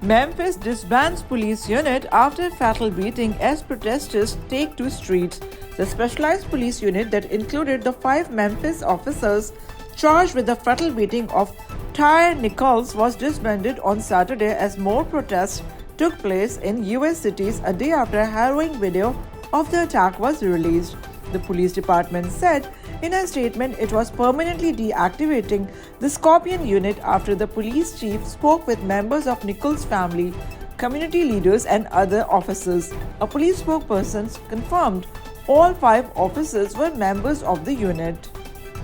Memphis disbands police unit after fatal beating as protesters take to streets. The specialized police unit that included the 5 Memphis officers charged with the fatal beating of Tyre Nichols was disbanded on Saturday as more protests took place in U.S. cities a day after a harrowing video of the attack was released. The police department said in a statement it was permanently deactivating the Scorpion unit after the police chief spoke with members of Nichols' family, community leaders, and other officers. A police spokesperson confirmed all 5 officers were members of the unit.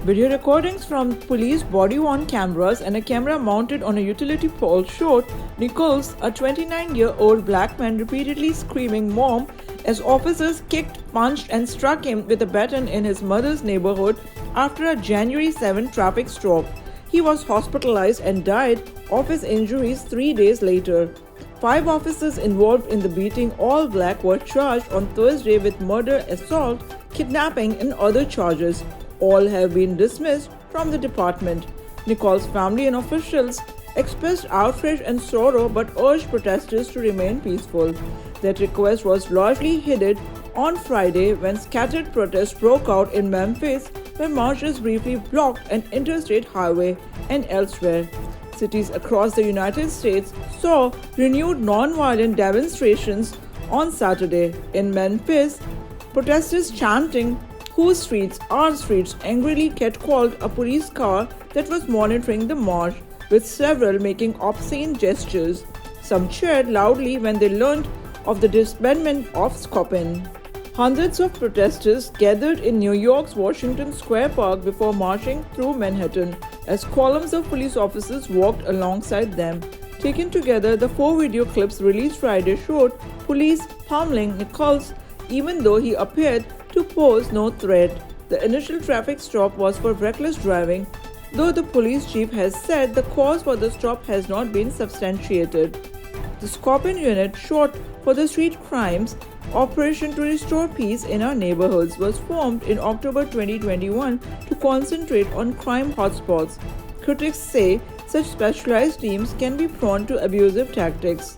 Video recordings from police body-worn cameras and a camera mounted on a utility pole showed Nichols, a 29-year-old black man, repeatedly screaming "Mom" as officers kicked, punched, and struck him with a baton in his mother's neighborhood after a January 7 traffic stop. He was hospitalized and died of his injuries 3 days later. 5 officers involved in the beating, all black, were charged on Thursday with murder, assault, kidnapping, and other charges. All have been dismissed from the department. Nichols' family and officials expressed outrage and sorrow but urged protesters to remain peaceful. That request was largely hidden on Friday when scattered protests broke out in Memphis, where marchers briefly blocked an interstate highway and elsewhere. Cities across the United States saw renewed non-violent demonstrations on Saturday. In Memphis, protesters chanting "Whose streets? Our streets" angrily catcalled a police car that was monitoring the march, with several making obscene gestures. Some cheered loudly when they learned of the disbandment of Scorpion. Hundreds of protesters gathered in New York's Washington Square Park before marching through Manhattan as columns of police officers walked alongside them. Taken together, the 4 video clips released Friday showed police pummeling Nichols even though he appeared to pose no threat. The initial traffic stop was for reckless driving, though the police chief has said the cause for the stop has not been substantiated. The Scorpion unit, short for the Street Crimes Operation to Restore Peace in Our Neighborhoods, was formed in October 2021 to concentrate on crime hotspots. Critics say such specialized teams can be prone to abusive tactics.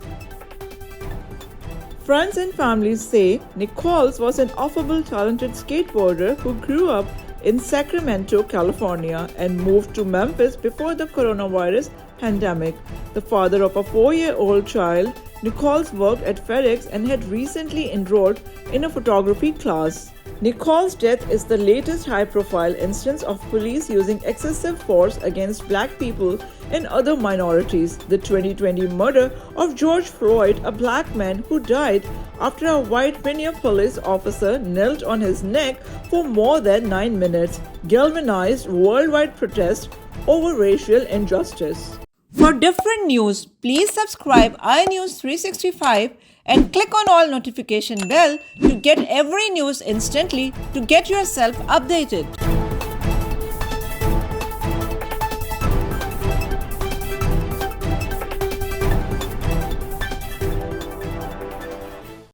Friends and families say Nichols was an affable, talented skateboarder who grew up in Sacramento, California, and moved to Memphis before the coronavirus pandemic. The father of a 4-year-old child, Nichols worked at FedEx and had recently enrolled in a photography class. Nichols' death is the latest high-profile instance of police using excessive force against black people and other minorities. The 2020 murder of George Floyd, a black man who died after a white Minneapolis officer knelt on his neck for more than 9 minutes, galvanized worldwide protest over racial injustice. For different news, please subscribe iEyeNews365 and click on all notification bell to get every news instantly to get yourself updated.